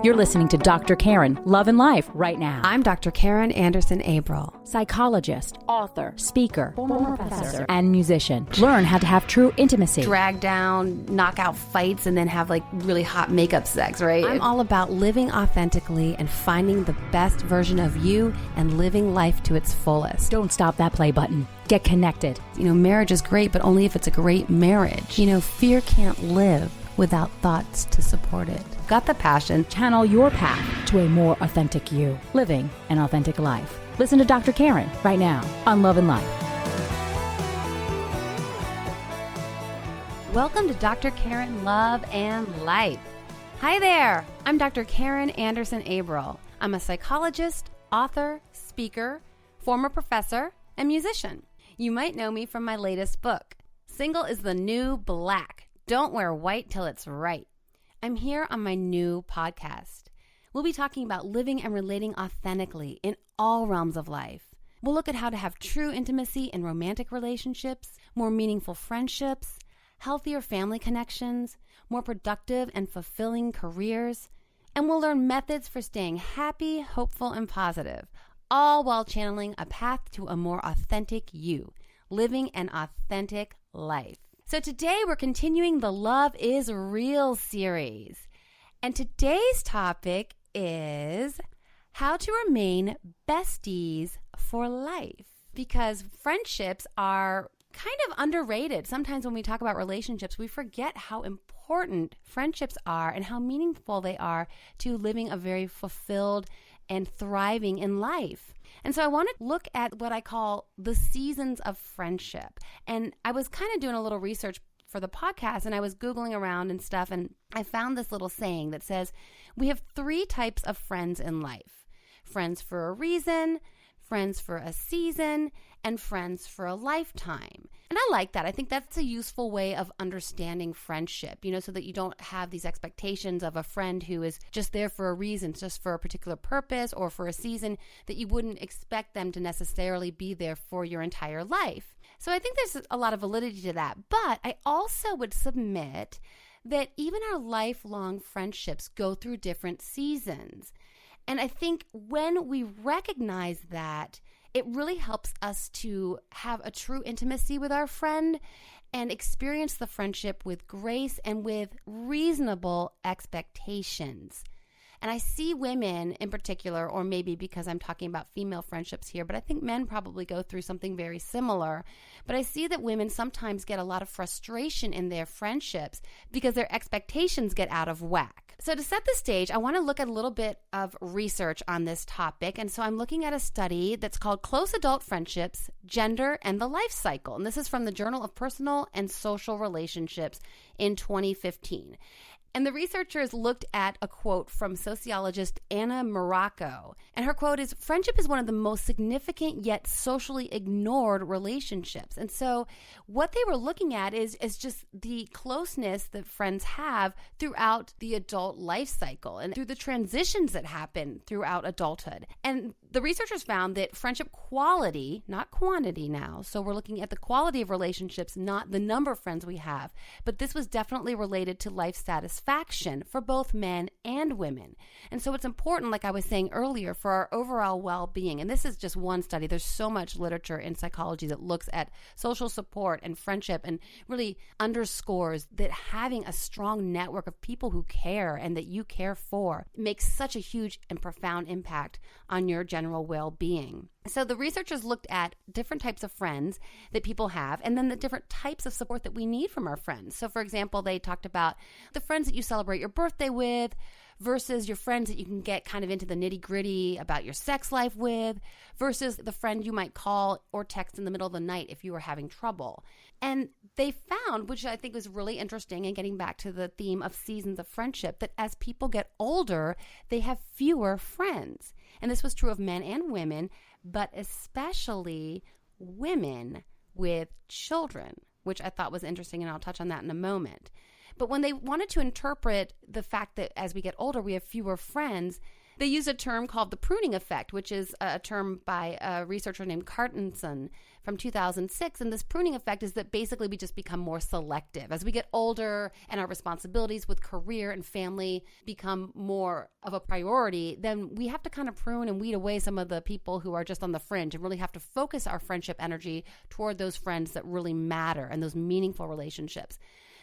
You're listening to Dr. Karin, Love and Life, right now. I'm Dr. Karin Anderson-Abril. Psychologist, author, speaker, former professor, and musician. Learn how to have true intimacy. Drag down, knock out fights, and then have like really hot makeup sex, right? I'm all about living authentically and finding the best version of you and living life to its fullest. Don't stop that play button. Get connected. Marriage is great, but only if it's a great marriage. Fear can't live without thoughts to support it. Got the passion. Channel your path to a more authentic you, living an authentic life. Listen to Dr. Karin right now on Love and Life. Welcome to Dr. Karin, Love and Life. Hi there. I'm Dr. Karin Anderson-Abril. I'm a psychologist, author, speaker, former professor, and musician. You might know me from my latest book, Single is the New Black. Don't wear white till it's right. I'm here on my new podcast. We'll be talking about living and relating authentically in all realms of life. We'll look at how to have true intimacy in romantic relationships, more meaningful friendships, healthier family connections, more productive and fulfilling careers, and we'll learn methods for staying happy, hopeful, and positive, all while channeling a path to a more authentic you, living an authentic life. So today we're continuing the Love is Real series. And today's topic is how to remain besties for life. Because friendships are kind of underrated. Sometimes when we talk about relationships, we forget how important friendships are and how meaningful they are to living a very fulfilled and thriving in life. And so I want to look at what I call the seasons of friendship. And I was kind of doing a little research for the podcast, and I was Googling around and stuff, and I found this little saying that says, we have 3 types of friends in life. Friends for a reason, friends for a season, and friends for a lifetime. And I like that. I think that's a useful way of understanding friendship, so that you don't have these expectations of a friend who is just there for a reason, just for a particular purpose or for a season, that you wouldn't expect them to necessarily be there for your entire life. So I think there's a lot of validity to that. But I also would submit that even our lifelong friendships go through different seasons. And I think when we recognize that, it really helps us to have a true intimacy with our friend and experience the friendship with grace and with reasonable expectations. And I see women in particular, or maybe because I'm talking about female friendships here, but I think men probably go through something very similar. But I see that women sometimes get a lot of frustration in their friendships because their expectations get out of whack. So to set the stage, I want to look at a little bit of research on this topic. And so I'm looking at a study that's called Close Adult Friendships, Gender, and the Life Cycle. And this is from the Journal of Personal and Social Relationships in 2015. And the researchers looked at a quote from sociologist Anna Morocco. And her quote is, "Friendship is one of the most significant yet socially ignored relationships." And so what they were looking at is just the closeness that friends have throughout the adult life cycle and through the transitions that happen throughout adulthood. And the researchers found that friendship quality, not quantity now, so we're looking at the quality of relationships, not the number of friends we have, but this was definitely related to life satisfaction for both men and women. And so it's important, like I was saying earlier, for our overall well-being. And this is just one study. There's so much literature in psychology that looks at social support and friendship and really underscores that having a strong network of people who care and that you care for makes such a huge and profound impact on your general well-being. So the researchers looked at different types of friends that people have and then the different types of support that we need from our friends. So for example, they talked about the friends that you celebrate your birthday with versus your friends that you can get kind of into the nitty-gritty about your sex life with versus the friend you might call or text in the middle of the night if you were having trouble. And they found, which I think was really interesting, and getting back to the theme of seasons of friendship, that as people get older, they have fewer friends. And this was true of men and women, but especially women with children, which I thought was interesting, and I'll touch on that in a moment. But when they wanted to interpret the fact that as we get older, we have fewer friends, They use a term called the pruning effect, which is a term by a researcher named Karin from 2006. And this pruning effect is that basically we just become more selective. As we get older and our responsibilities with career and family become more of a priority, then we have to kind of prune and weed away some of the people who are just on the fringe and really have to focus our friendship energy toward those friends that really matter and those meaningful relationships.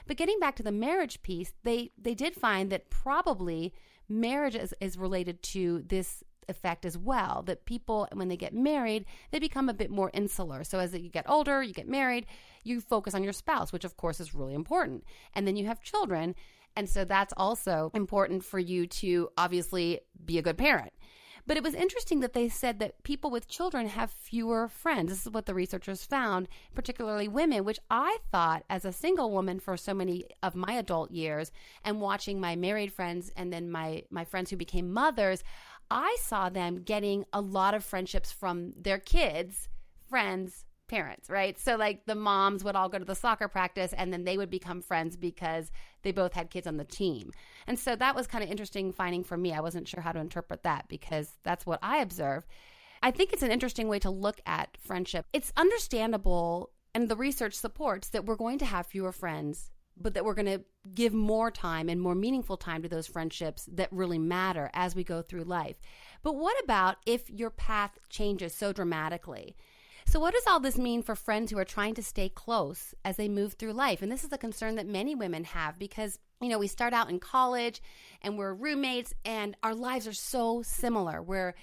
But getting back to the marriage piece, they did find that probably marriage is related to this effect as well, that people, when they get married, they become a bit more insular. So as you get older, you get married, you focus on your spouse, which of course is really important. And then you have children. And so that's also important for you to obviously be a good parent. But it was interesting that they said that people with children have fewer friends. This is what the researchers found, particularly women, which I thought as a single woman for so many of my adult years and watching my married friends and then my friends who became mothers, I saw them getting a lot of friendships from their kids, friends, parents, right? So like the moms would all go to the soccer practice and then they would become friends because they both had kids on the team. And so that was kind of interesting finding for me. I wasn't sure how to interpret that because that's what I observed. I think it's an interesting way to look at friendship. It's understandable, and the research supports that we're going to have fewer friends, but that we're going to give more time and more meaningful time to those friendships that really matter as we go through life. But what about if your path changes so dramatically? So what does all this mean for friends who are trying to stay close as they move through life? And this is a concern that many women have because, you know, we start out in college and we're roommates and our lives are so similar. We're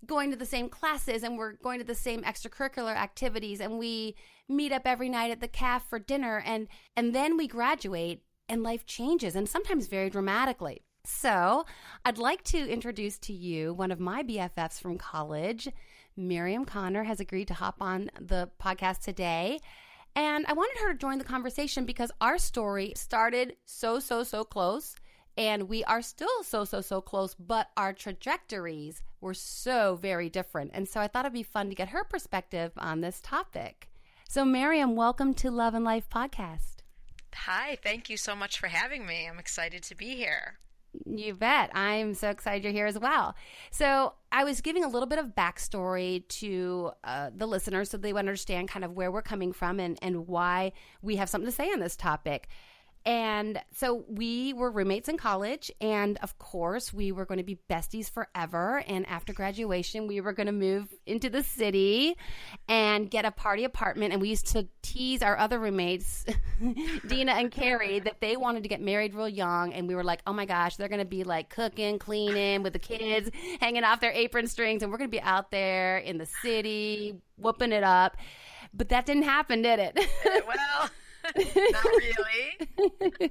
going to the same classes and we're going to the same extracurricular activities and we meet up every night at the cafe for dinner and then we graduate and life changes and sometimes very dramatically. So I'd like to introduce to you one of my BFFs from college. Miriam Conner has agreed to hop on the podcast today. And I wanted her to join the conversation because our story started so close. And we are still so close, but our trajectories were so very different. And so I thought it'd be fun to get her perspective on this topic. So Miriam, welcome to Love and Life podcast. Hi, thank you so much for having me. I'm excited to be here. You bet. I'm so excited you're here as well. So I was giving a little bit of backstory to the listeners so they would understand kind of where we're coming from and why we have something to say on this topic. And so we were roommates in college, and of course we were going to be besties forever. And after graduation, we were going to move into the city and get a party apartment. And we used to tease our other roommates, Dina and Carrie, that they wanted to get married real young. And we were like, oh my gosh, they're going to be like cooking, cleaning with the kids, hanging off their apron strings. And we're going to be out there in the city, whooping it up. But that didn't happen, did it? Well... Not really.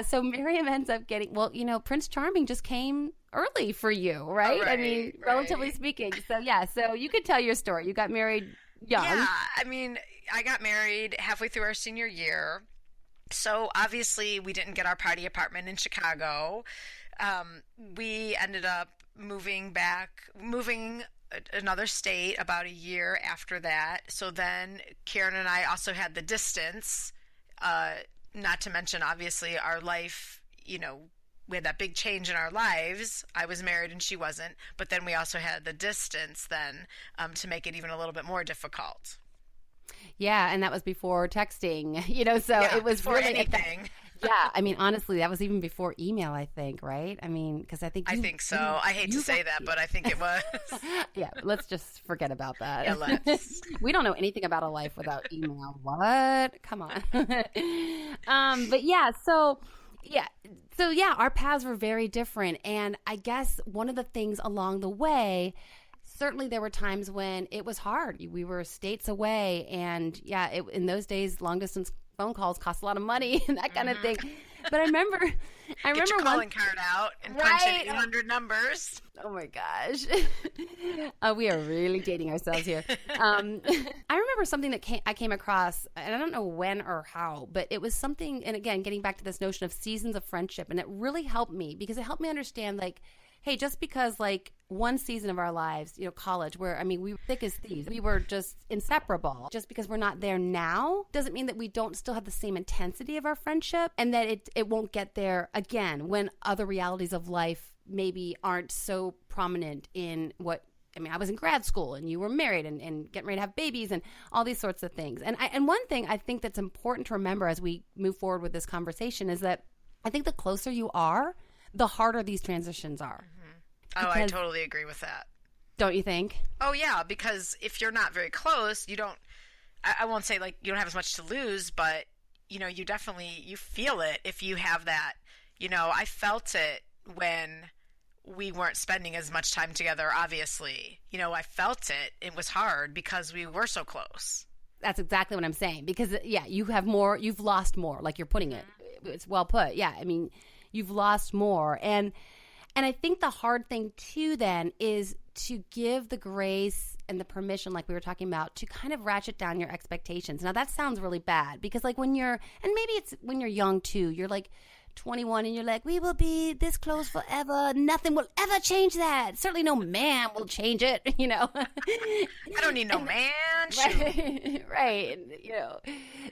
So Miriam ends up getting, well, you know, Prince Charming just came early for you, right? I mean, relatively speaking. So so you could tell your story. You got married young. Yeah, I mean, I got married halfway through our senior year. So obviously we didn't get our party apartment in Chicago. We ended up moving another state about a year after that. So then Karin and I also had the distance, not to mention obviously our life, you know, we had that big change in our lives. I was married and she wasn't, but then we also had the distance then to make it even a little bit more difficult. Yeah, and that was before texting, you know, so it was before really anything. Yeah, I mean, honestly, that was even before email, I think, right? I mean, because I think so. I hate to say that, but I think it was. Yeah, let's just forget about that. Yeah, let's. We don't know anything about a life without email. What? Come on. But yeah, so our paths were very different. And I guess one of the things along the way, certainly there were times when it was hard. We were states away. And yeah, in those days, long distance phone calls cost a lot of money and that kind of thing. But I remember Get your calling card out and punch in 800 numbers. Oh my gosh. We are really dating ourselves here. I remember something that I came across, and I don't know when or how, but it was something, and again, getting back to this notion of seasons of friendship, and it really helped me because it helped me understand, like, hey, just because like one season of our lives, you know, college, where, I mean, we were thick as thieves. We were just inseparable. Just because we're not there now doesn't mean that we don't still have the same intensity of our friendship and that it won't get there again when other realities of life maybe aren't so prominent in what, I mean, I was in grad school and you were married and getting ready to have babies and all these sorts of things. And one thing I think that's important to remember as we move forward with this conversation is that I think the closer you are, the harder these transitions are. Mm-hmm. Oh, I totally agree with that. Don't you think? Oh, yeah, because if you're not very close, you don't, I won't say like you don't have as much to lose, but, you know, you definitely, you feel it if you have that. You know, I felt it when we weren't spending as much time together, obviously. You know, I felt it. It was hard because we were so close. That's exactly what I'm saying. Because, yeah, you have more, you've lost more, like you're putting it. It's well put. Yeah, I mean, you've lost more. And I think the hard thing, too, then, is to give the grace and the permission, like we were talking about, to kind of ratchet down your expectations. Now, that sounds really bad because, like, when you're, and maybe it's when you're young, too, you're like 21 and you're like, we will be this close forever. Nothing will ever change that. Certainly no man will change it, you know. I don't need no man. Right, right, you know.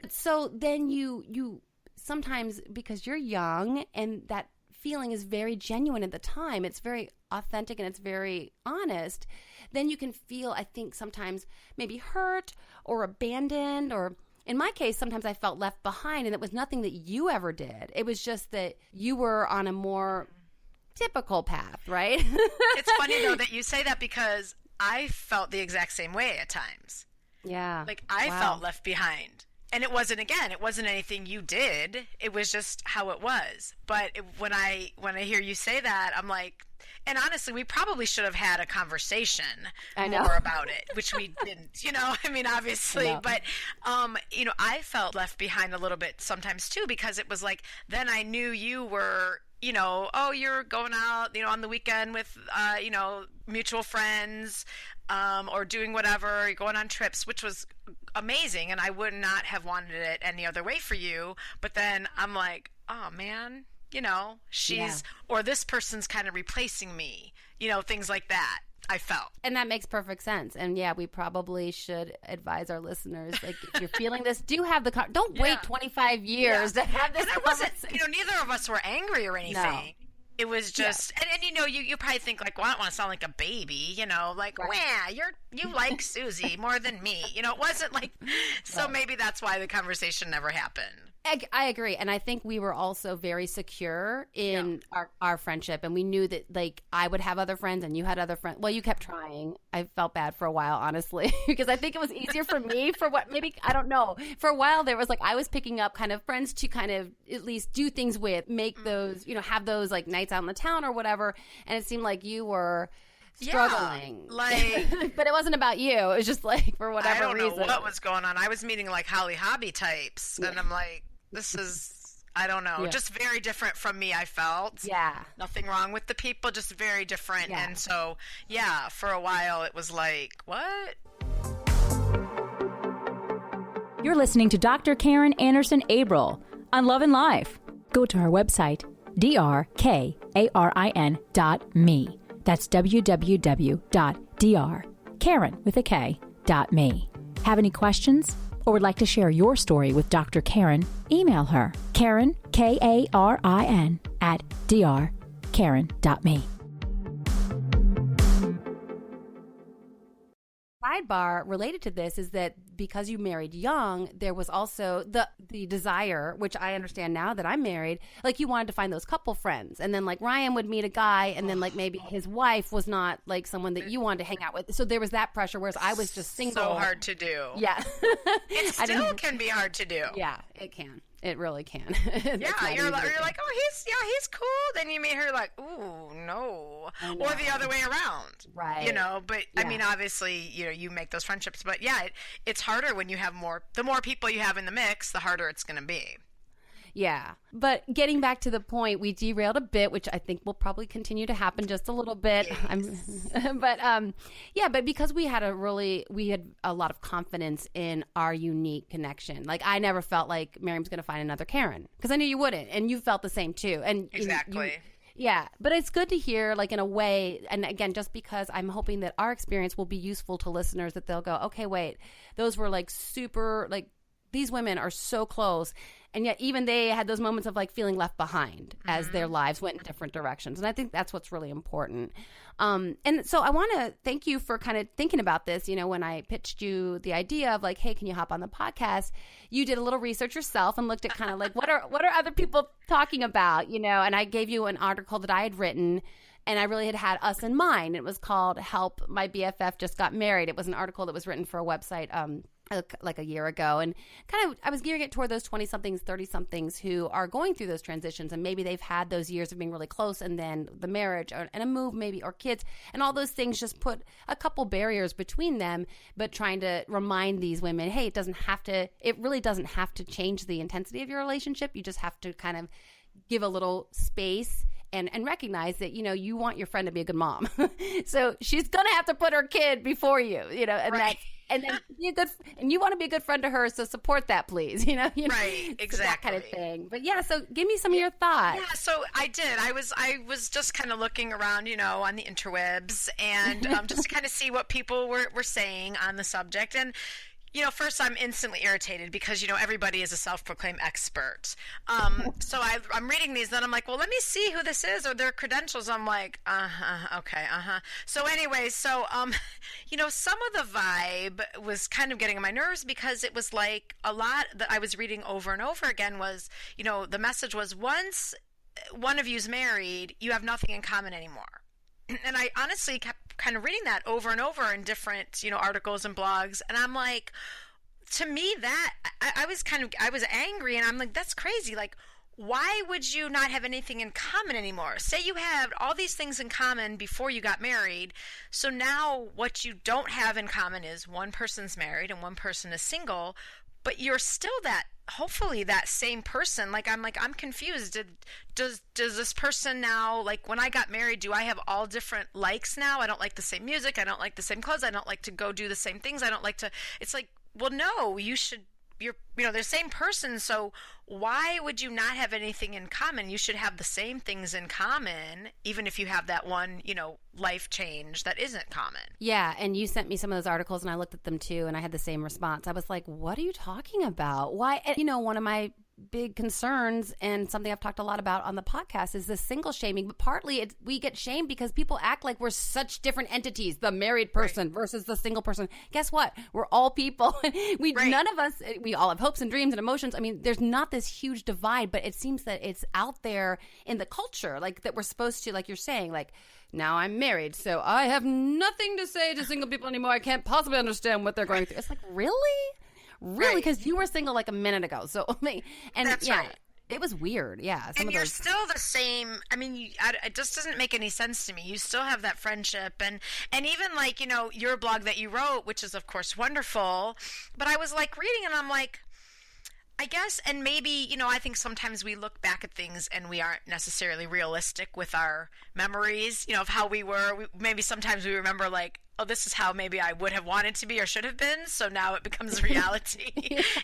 So then you sometimes, because you're young and that feeling is very genuine at the time, it's very authentic and it's very honest, then you can feel, I think, sometimes maybe hurt or abandoned, or in my case, sometimes I felt left behind, and it was nothing that you ever did. It was just that you were on a more typical path, right? It's funny, though, that you say that because I felt the exact same way at times. Yeah. Like, I felt left behind. And it wasn't anything you did. It was just how it was. But when I hear you say that, I'm like, and honestly, we probably should have had a conversation more about it, which we didn't, you know, I mean, obviously, but, you know, I felt left behind a little bit sometimes too, because it was like, then I knew you were, you know, oh, you're going out, you know, on the weekend with, you know, mutual friends, or doing whatever, you're going on trips, which was amazing. And I would not have wanted it any other way for you. But then I'm like, oh man, you know, or this person's kind of replacing me, you know, things like that. I felt. And that makes perfect sense. And yeah, we probably should advise our listeners, like, if you're feeling this, do have don't wait 25 years to have this. And I wasn't, you know, neither of us were angry or anything. No. It was just, and you know, you probably think like, well, I don't want to sound like a baby, you know, like, wah, you like Susie more than me. You know, it wasn't like, so maybe that's why the conversation never happened. I agree. And I think we were also very secure in our friendship. And we knew that, like, I would have other friends and you had other friends. Well, you kept trying. I felt bad for a while, honestly, because I think it was easier for me I don't know. For a while there was like, I was picking up kind of friends to kind of at least do things with, make those, you know, have those like nights out in the town or whatever. And it seemed like you were struggling, but it wasn't about you. It was just like, for whatever reason. I don't know what was going on. I was meeting like Holly Hobby types, and I'm like, this is, I don't know, just very different from me, I felt. Yeah. Nothing wrong with the people, just very different. Yeah. And so, for a while it was like, what? You're listening to Dr. Karin Anderson-Abril on Love and Life. Go to her website, drkarin.me. That's www.drkarin.me. Have any questions or would like to share your story with Dr. Karin? Email her, Karin, Karin, at drkarin.me. Sidebar related to this is that because you married young, there was also the desire, which I understand now that I'm married, like you wanted to find those couple friends. And then like Ryan would meet a guy and then like maybe his wife was not like someone that you wanted to hang out with. So there was that pressure, whereas I was just single. So hard to do. Yeah. It still can be hard to do. Yeah, it can. It really can. You're like, oh, he's cool. Then you meet her like, ooh, no. Or the other way around. Right. You know, but I mean, obviously, you know, you make those friendships. But it's harder when you have the more people you have in the mix, the harder it's going to be. Yeah. But getting back to the point, we derailed a bit, which I think will probably continue to happen just a little bit. Yes. But because we had a lot of confidence in our unique connection. Like I never felt like Miriam's going to find another Karin because I knew you wouldn't. And you felt the same too. And exactly. Yeah, but it's good to hear, like, in a way, and again, just because I'm hoping that our experience will be useful to listeners, that they'll go, okay, wait, those were, like, super, like, these women are so close. And yet even they had those moments of like feeling left behind as their lives went in different directions. And I think that's what's really important. And so I want to thank you for kind of thinking about this. You know, when I pitched you the idea of like, hey, can you hop on the podcast? You did a little research yourself and looked at kind of like, what are other people talking about, you know? And I gave you an article that I had written, and I really had us in mind. It was called Help, My BFF Just Got Married. It was an article that was written for a website like a year ago. And kind of I was gearing it toward those 20-somethings, 30-somethings who are going through those transitions. And maybe they've had those years of being really close, and then the marriage and a move maybe, or kids. And all those things just put a couple barriers between them. But trying to remind these women, hey, it really doesn't have to change the intensity of your relationship. You just have to kind of give a little space and recognize that, you know, you want your friend to be a good mom. So she's going to have to put her kid before you, you know, and right. And then be a good, and you want to be a good friend to her, so support that, please. You know, right? Exactly, so that kind of thing. But yeah, so give me some of your thoughts. Yeah, so I did. I was just kind of looking around, you know, on the interwebs, and just to kind of see what people were saying on the subject. And you know, first I'm instantly irritated because, you know, everybody is a self-proclaimed expert. So I'm reading these, then I'm like, well, let me see who this is or their credentials. I'm like, okay. So anyway, you know, some of the vibe was kind of getting on my nerves because it was like a lot that I was reading over and over again was, you know, the message was once one of you's married, you have nothing in common anymore. And I honestly kept kind of reading that over and over in different, you know, articles and blogs. And I'm like, to me, that I was angry, and I'm like, that's crazy. Like, why would you not have anything in common anymore? Say you had all these things in common before you got married. So now what you don't have in common is one person's married and one person is single, but you're still hopefully that same person. I'm confused. Does this person now, like when I got married, do I have all different likes now? I don't like the same music. I don't like the same clothes. I don't like to go do the same things. I don't like to, it's like, well, no, you're they're the same person. So why would you not have anything in common? You should have the same things in common, even if you have that one, you know, life change that isn't common. Yeah. And you sent me some of those articles and I looked at them too. And I had the same response. I was like, what are you talking about? Why? And, you know, one of my big concerns and something I've talked a lot about on the podcast is this single shaming, but partly we get shamed because people act like we're such different entities, the married person versus the single person. Guess what? We're all people. None of us, we all have hopes and dreams and emotions. I mean, there's not this huge divide, but it seems that it's out there in the culture, like that we're supposed to, like you're saying, like, now I'm married, so I have nothing to say to single people anymore. I can't possibly understand what they're going through. It's like, really? Really? Because you were single like a minute ago. So, That's right. It was weird. Yeah. And you're still the same. I mean, it just doesn't make any sense to me. You still have that friendship. And even like, you know, your blog that you wrote, which is, of course, wonderful. But I was like reading and I'm like, I guess, and maybe, you know, I think sometimes we look back at things and we aren't necessarily realistic with our memories, you know, of how we were. Maybe sometimes we remember like, oh, this is how maybe I would have wanted to be or should have been. So now it becomes reality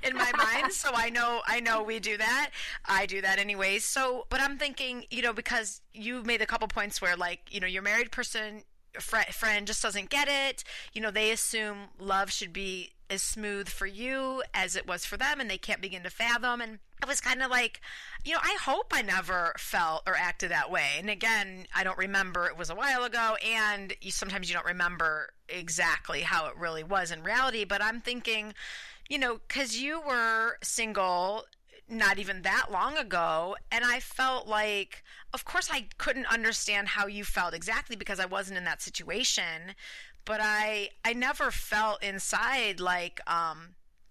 in my mind. So I know we do that. I do that anyways. So, but I'm thinking, you know, because you made a couple points where like, you know, your married person, friend just doesn't get it. You know, they assume love should be as smooth for you as it was for them, and they can't begin to fathom. And I was kind of like, you know, I hope I never felt or acted that way. And again, I don't remember. It was a while ago, and sometimes you don't remember exactly how it really was in reality. But I'm thinking, you know, because you were single not even that long ago, and I felt like, of course I couldn't understand how you felt exactly because I wasn't in that situation, but I never felt inside like,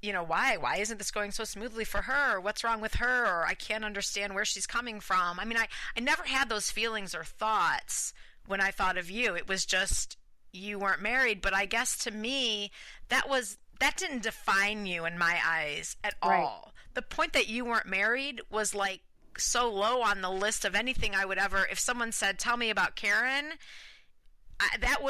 you know, why isn't this going so smoothly for her? Or what's wrong with her? Or I can't understand where she's coming from. I mean, I never had those feelings or thoughts when I thought of you. It was just you weren't married, but I guess to me that didn't define you in my eyes at all. The point that you weren't married was like so low on the list of anything I would ever, if someone said, tell me about Karin, that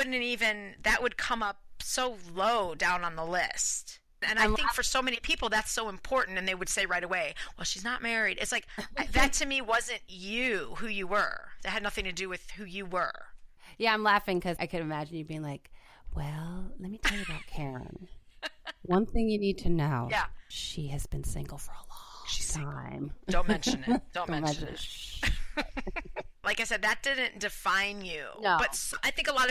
would come up so low down on the list. And I think for so many people, that's so important. And they would say right away, well, she's not married. It's like, that to me wasn't who you were. That had nothing to do with who you were. Yeah, I'm laughing because I could imagine you being like, well, let me tell you about Karin. One thing you need to know. Yeah. She has been single for a long time. Don't mention it. Don't mention it. Like I said, that didn't define you. No. But I think a lot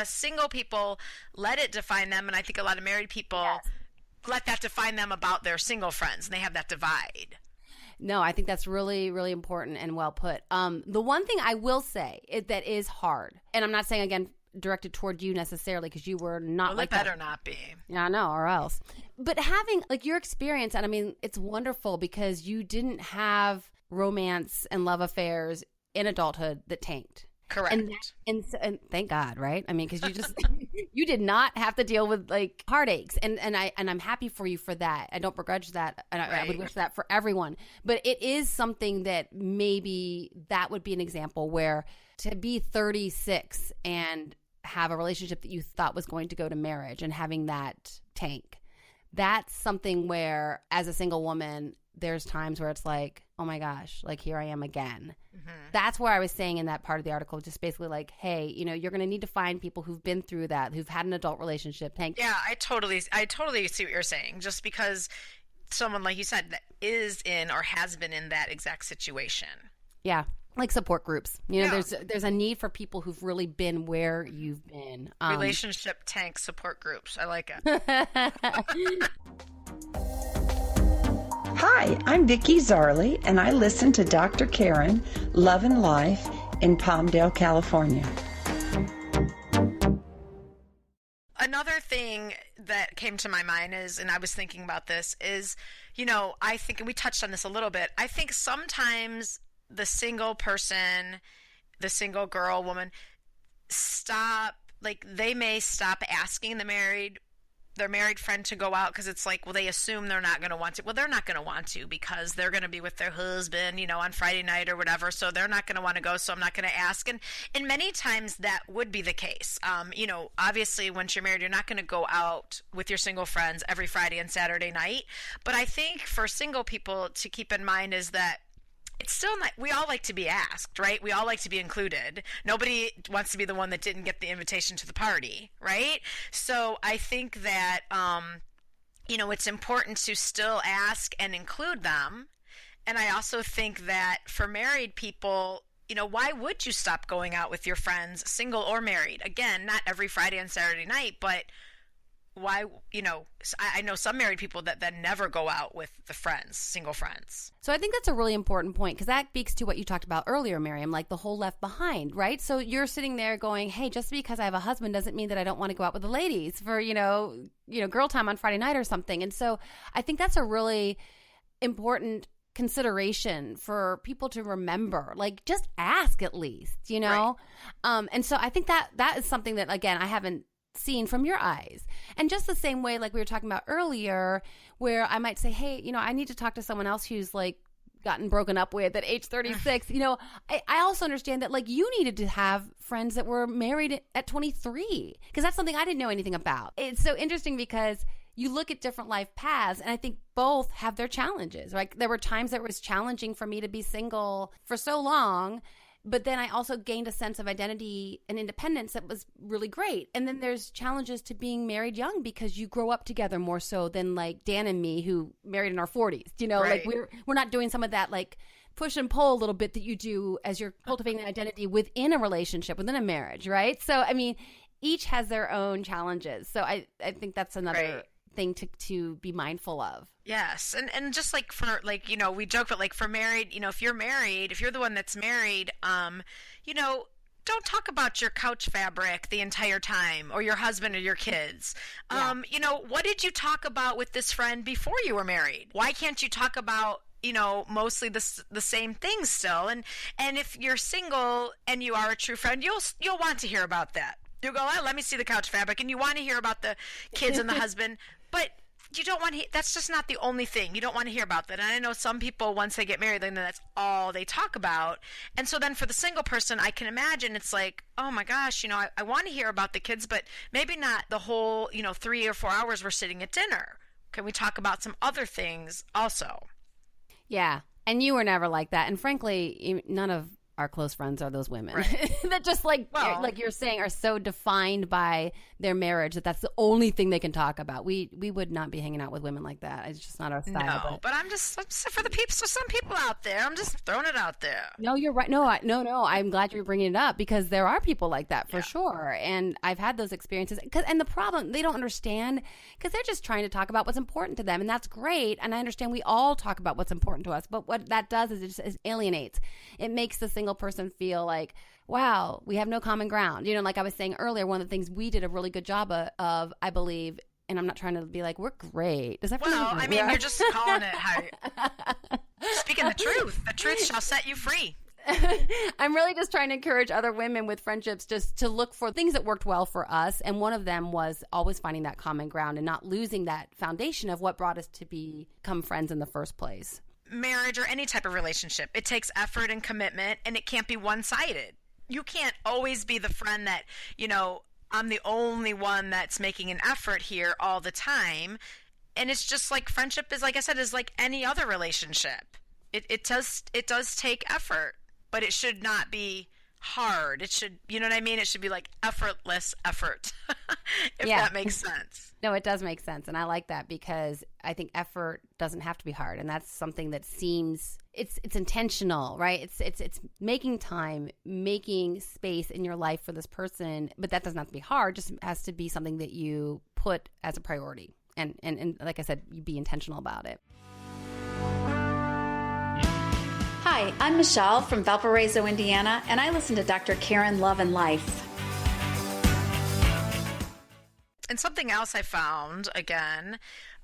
of single people let it define them. And I think a lot of married people let that define them about their single friends. And they have that divide. No, I think that's really, really important and well put. The one thing I will say that is hard, and I'm not saying, again, directed toward you necessarily because you were not like that. It better not be. Yeah, I know, or else. But having like your experience, and I mean, it's wonderful because you didn't have romance and love affairs in adulthood that tanked. Correct. And thank God, right? I mean, because you just you did not have to deal with like heartaches, and I'm happy for you for that. I don't begrudge that, and I would wish that for everyone. But it is something that maybe that would be an example where to be 36 and have a relationship that you thought was going to go to marriage and having that tank, that's something where as a single woman, there's times where it's like, oh my gosh, like here I am again. Mm-hmm. That's where I was saying in that part of the article, just basically like, hey, you know, you're going to need to find people who've been through that, who've had an adult relationship. Yeah, I totally see what you're saying. Just because someone, like you said, that is in or has been in that exact situation. Yeah. Like support groups. You know, there's a need for people who've really been where you've been. Relationship tank support groups. I like it. Hi, I'm Vicki Zarley, and I listen to Dr. Karin, Love and Life, in Palmdale, California. Another thing that came to my mind is, and I was thinking about this, is, you know, I think, and we touched on this a little bit, I think sometimes the single person, the single girl, woman, they may stop asking their married friend to go out because it's like, well, they assume they're not going to want to. Well, they're not going to want to because they're going to be with their husband, you know, on Friday night or whatever. So they're not going to want to go. So I'm not going to ask. And many times that would be the case. You know, obviously once you're married, you're not going to go out with your single friends every Friday and Saturday night. But I think for single people to keep in mind is that it's still not, we all like to be asked, right? We all like to be included. Nobody wants to be the one that didn't get the invitation to the party, right? So I think that, you know, it's important to still ask and include them. And I also think that for married people, you know, why would you stop going out with your friends, single or married? Again, not every Friday and Saturday night, but why, you know, I know some married people that then never go out with the friends, single friends. So I think that's a really important point because that speaks to what you talked about earlier, Miriam, like the whole left behind, right? So you're sitting there going, hey, just because I have a husband doesn't mean that I don't want to go out with the ladies for, you know, girl time on Friday night or something. And so I think that's a really important consideration for people to remember, like just ask at least, you know? Right. And so I think that is something that, again, I haven't seen from your eyes. And just the same way, like we were talking about earlier, where I might say, hey, you know, I need to talk to someone else who's like gotten broken up with at age 36. You know, I also understand that like you needed to have friends that were married at 23 because that's something I didn't know anything about. It's so interesting because you look at different life paths and I think both have their challenges. Like there were times that it was challenging for me to be single for so long. But then I also gained a sense of identity and independence that was really great. And then there's challenges to being married young because you grow up together more so than like Dan and me who married in our 40s. You know, right. Like we're not doing some of that like push and pull a little bit that you do as you're cultivating an identity within a relationship, within a marriage, right? So, I mean, each has their own challenges. So I think that's another thing to be mindful of. Yes. And just like for like, you know, we joke, but like for married, you know, if you're married, if you're the one that's married, you know, don't talk about your couch fabric the entire time or your husband or your kids. You know, what did you talk about with this friend before you were married? Why can't you talk about, you know, mostly the same things still? And if you're single and you are a true friend, you'll want to hear about that. You'll go, oh, let me see the couch fabric. And you want to hear about the kids and the husband, but you don't want to, that's just not the only thing. You don't want to hear about that. And I know some people, once they get married, then that's all they talk about. And so then for the single person, I can imagine it's like, oh my gosh, you know, I want to hear about the kids, but maybe not the whole, you know, 3 or 4 hours we're sitting at dinner. Can we talk about some other things also? Yeah. And you were never like that. And frankly, none of our close friends are those women that just like you're saying are so defined by their marriage that's the only thing they can talk about. We would not be hanging out with women like that. It's just not our style. No, but I'm just for the people. So some people out there, I'm just throwing it out there. No, you're right. No. I'm glad you're bringing it up because there are people like that for sure. And I've had those experiences. And the problem, they don't understand because they're just trying to talk about what's important to them, and that's great. And I understand we all talk about what's important to us, but what that does is it alienates. It makes the single person feel like, wow, we have no common ground. You know, like I was saying earlier, one of the things we did a really good job of, I believe, and I'm not trying to be like, we're great. Does that feel I mean, you're just calling it how speaking the truth. The truth shall set you free. I'm really just trying to encourage other women with friendships just to look for things that worked well for us. And one of them was always finding that common ground and not losing that foundation of what brought us to become friends in the first place. Marriage or any type of relationship, it takes effort and commitment, and it can't be one-sided. You can't always be the friend that, you know, I'm the only one that's making an effort here all the time. And it's just like friendship is, like I said, is like any other relationship. It does take effort, but it should not be hard. It should, you know what I mean? It should be like effortless effort, if that makes sense. No, it does make sense. And I like that because I think effort doesn't have to be hard. And that's something that seems, it's intentional, right? It's making time, making space in your life for this person. But that doesn't have to be hard. Just has to be something that you put as a priority. And like I said, you be intentional about it. Hi, I'm Michelle from Valparaiso, Indiana, and I listen to Dr. Karin Love and Life. And something else I found, again,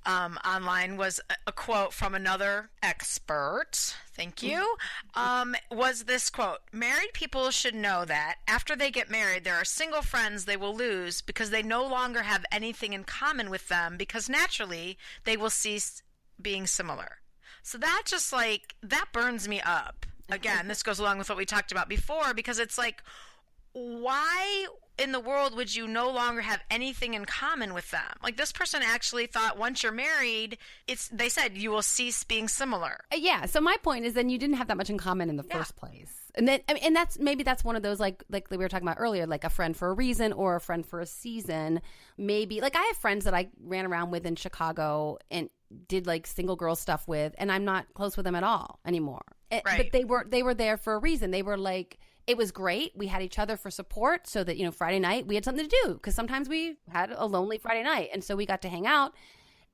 online was a quote from another expert, thank you, was this quote: married people should know that after they get married, there are single friends they will lose because they no longer have anything in common with them because naturally they will cease being similar. So that just like, that burns me up. Again, this goes along with what we talked about before because it's like, why in the world would you no longer have anything in common with them? Like this person actually thought once you're married, they said you will cease being similar. Yeah. So my point is then you didn't have that much in common in the first place. And then, I mean, and that's one of those like we were talking about earlier, like a friend for a reason or a friend for a season. Maybe like I have friends that I ran around with in Chicago and did like single girl stuff with, and I'm not close with them at all anymore. Right. But they were there for a reason. They were like, it was great. We had each other for support so that, you know, Friday night we had something to do because sometimes we had a lonely Friday night. And so we got to hang out.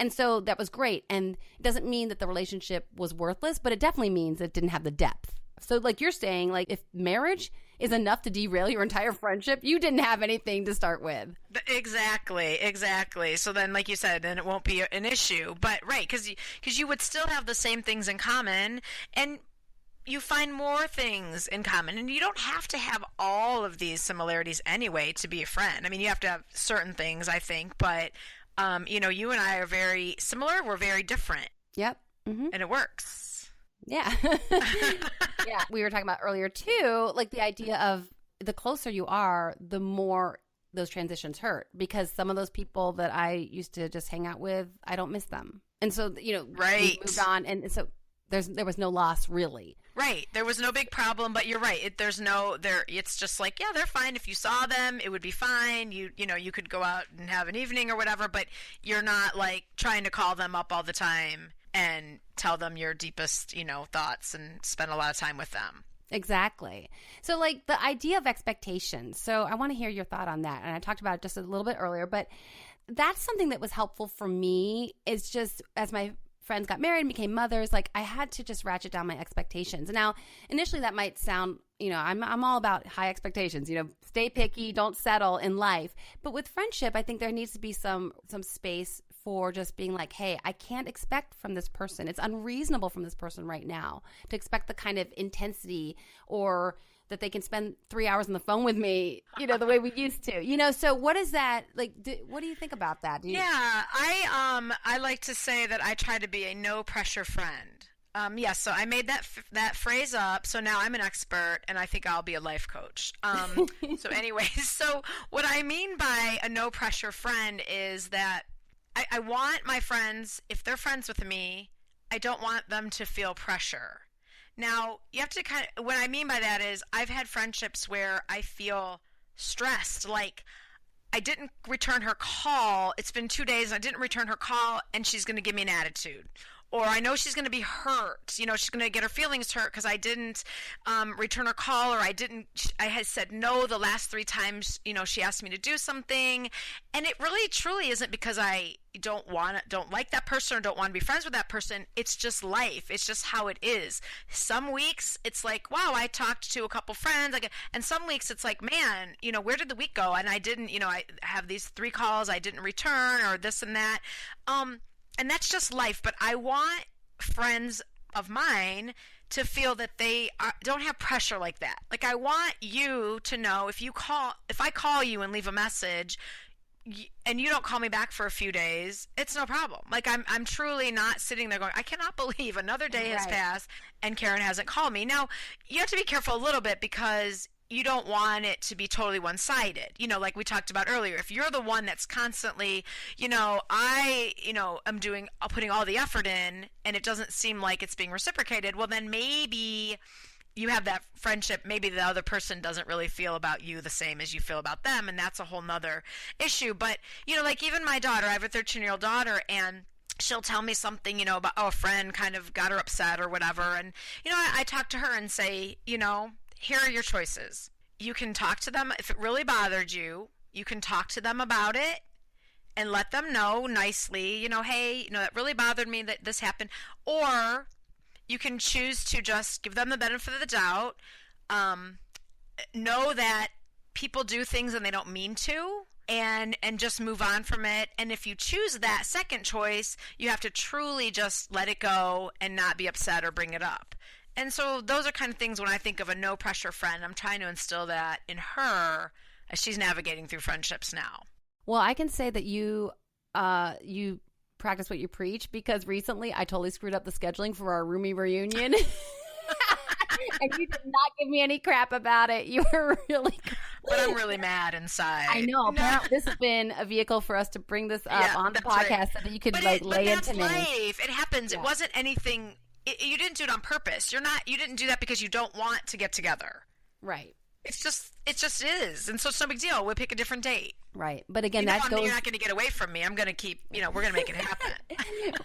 And so that was great. And it doesn't mean that the relationship was worthless, but it definitely means it didn't have the depth. So like you're saying, like if marriage is enough to derail your entire friendship, you didn't have anything to start with. Exactly. So then, like you said, then it won't be an issue. But right, because you would still have the same things in common, and you find more things in common, and you don't have to have all of these similarities anyway to be a friend. I mean, you have to have certain things, I think, but you know, you and I are very similar. We're very different. Yep. Mm-hmm. And it works. Yeah. Yeah. We were talking about earlier too, like the idea of the closer you are, the more those transitions hurt, because some of those people that I used to just hang out with, I don't miss them. And so, you know, right. We moved on, and so there was no loss really. Right. There was no big problem, but you're right. It's just like, yeah, they're fine. If you saw them, it would be fine. You know, you could go out and have an evening or whatever, but you're not like trying to call them up all the time and tell them your deepest, you know, thoughts and spend a lot of time with them. Exactly. So like the idea of expectations. So I want to hear your thought on that. And I talked about it just a little bit earlier, but that's something that was helpful for me. Is just as my friends got married and became mothers, like I had to just ratchet down my expectations. Now, initially that might sound, you know, I'm all about high expectations, you know, stay picky, don't settle in life. But with friendship, I think there needs to be some space for just being like, hey, I can't expect from this person. It's unreasonable from this person right now to expect the kind of intensity or that they can spend 3 hours on the phone with me, you know, the way we used to, you know. So what is that like? What do you think about that? Yeah, I like to say that I try to be a no pressure friend. Yes, so I made that phrase up. So now I'm an expert, and I think I'll be a life coach. So anyways, so what I mean by a no pressure friend is that I want my friends, if they're friends with me, I don't want them to feel pressure. Now, you have to what I mean by that is I've had friendships where I feel stressed, like I didn't return her call. It's been 2 days and I didn't return her call and she's going to give me an attitude. Or I know she's going to be hurt. You know, she's going to get her feelings hurt because I didn't return her call, or I had said no the last 3 times, you know, she asked me to do something. And it really truly isn't because I don't like that person or don't want to be friends with that person. It's just life. It's just how it is. Some weeks it's like, wow, I talked to a couple friends. And some weeks it's like, man, you know, where did the week go? And I didn't, you know, I have these 3 calls I didn't return, or this and that. And that's just life. But I want friends of mine to feel that they don't have pressure like that. Like, I want you to know if I call you and leave a message and you don't call me back for a few days, it's no problem. Like, I'm truly not sitting there going, I cannot believe another day has passed and Karin hasn't called me. Now, you have to be careful a little bit because you don't want it to be totally one-sided. You know, like we talked about earlier, if you're the one that's constantly, I'm putting all the effort in and it doesn't seem like it's being reciprocated, well, then maybe you have that friendship. Maybe the other person doesn't really feel about you the same as you feel about them. And that's a whole nother issue. But, you know, like even my daughter, I have a 13-year-old daughter, and she'll tell me something, you know, about, a friend kind of got her upset or whatever. And, you know, I talk to her and say, you know, here are your choices. You can talk to them. If it really bothered you, you can talk to them about it and let them know nicely, you know, hey, you know, that really bothered me that this happened. Or you can choose to just give them the benefit of the doubt, know that people do things and they don't mean to, and just move on from it. And if you choose that second choice, you have to truly just let it go and not be upset or bring it up. And so those are kind of things when I think of a no pressure friend, I'm trying to instill that in her as she's navigating through friendships now. Well, I can say that you practice what you preach, because recently I totally screwed up the scheduling for our roomie reunion. And you did not give me any crap about it. You were really good. But I'm really mad inside. I know. Apparently this has been a vehicle for us to bring this up on the podcast, right, so that you could lay into me. But that's life. It happens. Yeah. It wasn't anything. You didn't do it on purpose. You didn't do that because you don't want to get together. Right. It just is. And so it's no big deal. We'll pick a different date. Right. But again, you're not going to get away from me. I'm going to keep, we're going to make it happen.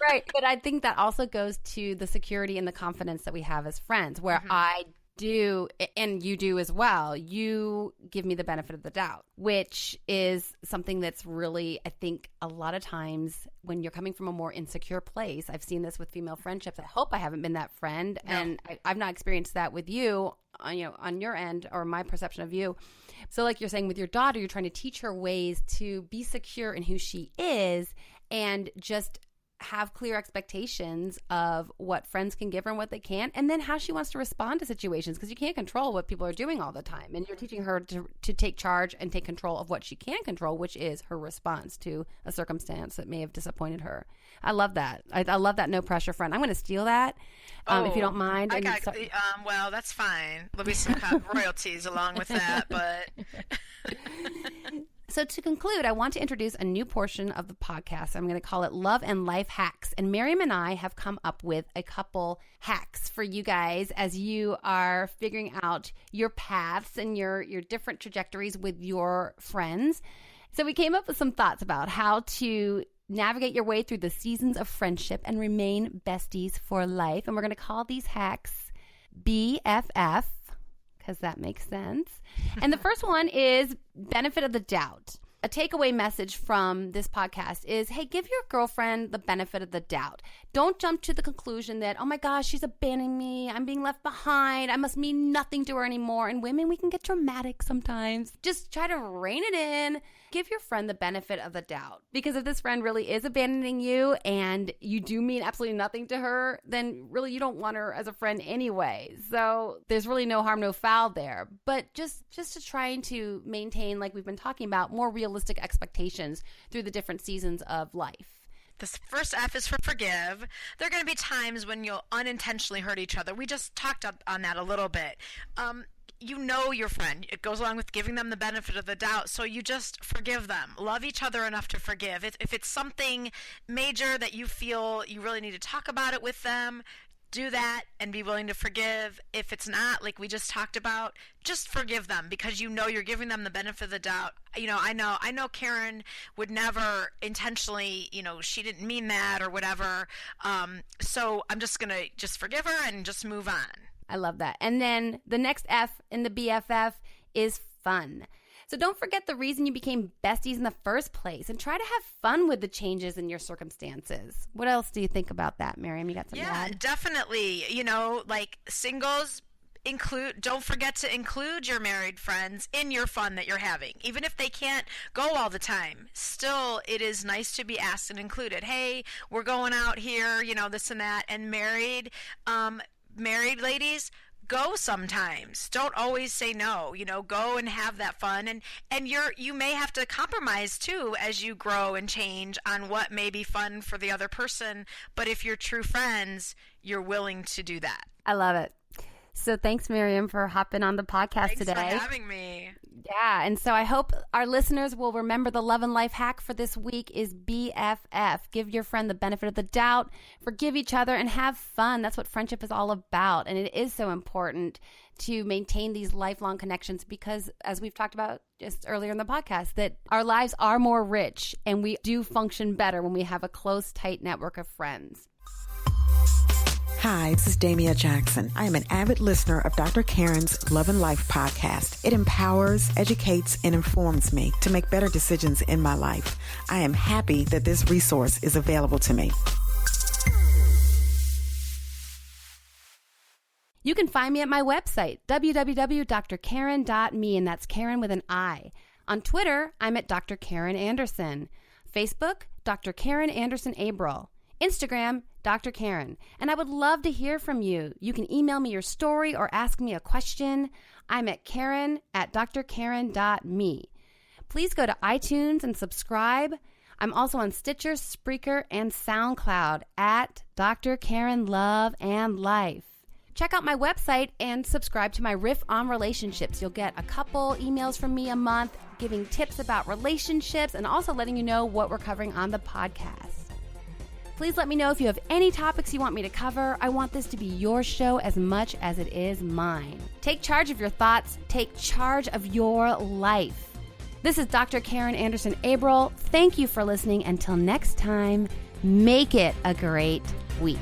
Right. But I think that also goes to the security and the confidence that we have as friends, where I do, and you do as well, you give me the benefit of the doubt, which is something that's really, I think, a lot of times when you're coming from a more insecure place. I've seen this with female friendships. I hope I haven't been that friend. No. And I've not experienced that with you, on your end, or my perception of you. So like you're saying with your daughter, you're trying to teach her ways to be secure in who she is and just have clear expectations of what friends can give her and what they can't, and then how she wants to respond to situations, because you can't control what people are doing all the time. And you're teaching her to take charge and take control of what she can control, which is her response to a circumstance that may have disappointed her. I love that. I love that no pressure friend. I'm going to steal that if you don't mind. Well, that's fine. There'll be some royalties along with that, but... So to conclude, I want to introduce a new portion of the podcast. I'm going to call it Love and Life Hacks. And Miriam and I have come up with a couple hacks for you guys as you are figuring out your paths and your different trajectories with your friends. So we came up with some thoughts about how to navigate your way through the seasons of friendship and remain besties for life. And we're going to call these hacks BFF, because that makes sense. And the first one is benefit of the doubt. A takeaway message from this podcast is, hey, give your girlfriend the benefit of the doubt. Don't jump to the conclusion that, oh my gosh, she's abandoning me. I'm being left behind. I must mean nothing to her anymore. And women, we can get dramatic sometimes. Just try to rein it in. Give your friend the benefit of the doubt. Because if this friend really is abandoning you and you do mean absolutely nothing to her, then really you don't want her as a friend anyway. So there's really no harm, no foul there. But just to trying to maintain, like we've been talking about, more realistic expectations through the different seasons of life. The first F is for forgive. There are going to be times when you'll unintentionally hurt each other. We just talked on that a little bit. You know your friend. It goes along with giving them the benefit of the doubt. So you just forgive them. Love each other enough to forgive. If it's something major that you feel you really need to talk about it with them, do that and be willing to forgive. If it's not, like we just talked about, just forgive them, because you know you're giving them the benefit of the doubt. I know Karin would never intentionally, she didn't mean that or whatever. So I'm just going to just forgive her and just move on. I love that. And then the next F in the BFF is fun. So don't forget the reason you became besties in the first place, and try to have fun with the changes in your circumstances. What else do you think about that, Miriam? You got something to add? Yeah, definitely. Like singles, don't forget to include your married friends in your fun that you're having. Even if they can't go all the time, still it is nice to be asked and included. Hey, we're going out here, this and that. And married ladies, go sometimes. Don't always say no. Go and have that fun. And you may have to compromise too as you grow and change on what may be fun for the other person. But if you're true friends, you're willing to do that. I love it. So thanks, Miriam, for hopping on the podcast today. Thanks for having me. Yeah, and so I hope our listeners will remember the Love and Life hack for this week is BFF. Give your friend the benefit of the doubt, forgive each other, and have fun. That's what friendship is all about, and it is so important to maintain these lifelong connections because, as we've talked about just earlier in the podcast, that our lives are more rich, and we do function better when we have a close, tight network of friends. Hi, this is Damia Jackson. I am an avid listener of Dr. Karin's Love and Life podcast. It empowers, educates, and informs me to make better decisions in my life. I am happy that this resource is available to me. You can find me at my website, www.drkarin.me, and that's Karin with an I. On Twitter, I'm at Dr. Karin Anderson. Facebook, Dr. Karin Anderson Abril. Instagram, Dr. Karin. And I would love to hear from you. You can email me your story or ask me a question. I'm at Karin@drkarin.me. Please go to iTunes and subscribe. I'm also on Stitcher, Spreaker, and SoundCloud at Dr. Karin Love and Life. Check out my website and subscribe to my Riff on Relationships. You'll get a couple emails from me a month giving tips about relationships and also letting you know what we're covering on the podcast. Please let me know if you have any topics you want me to cover. I want this to be your show as much as it is mine. Take charge of your thoughts. Take charge of your life. This is Dr. Karin Anderson Abril. Thank you for listening. Until next time, make it a great week.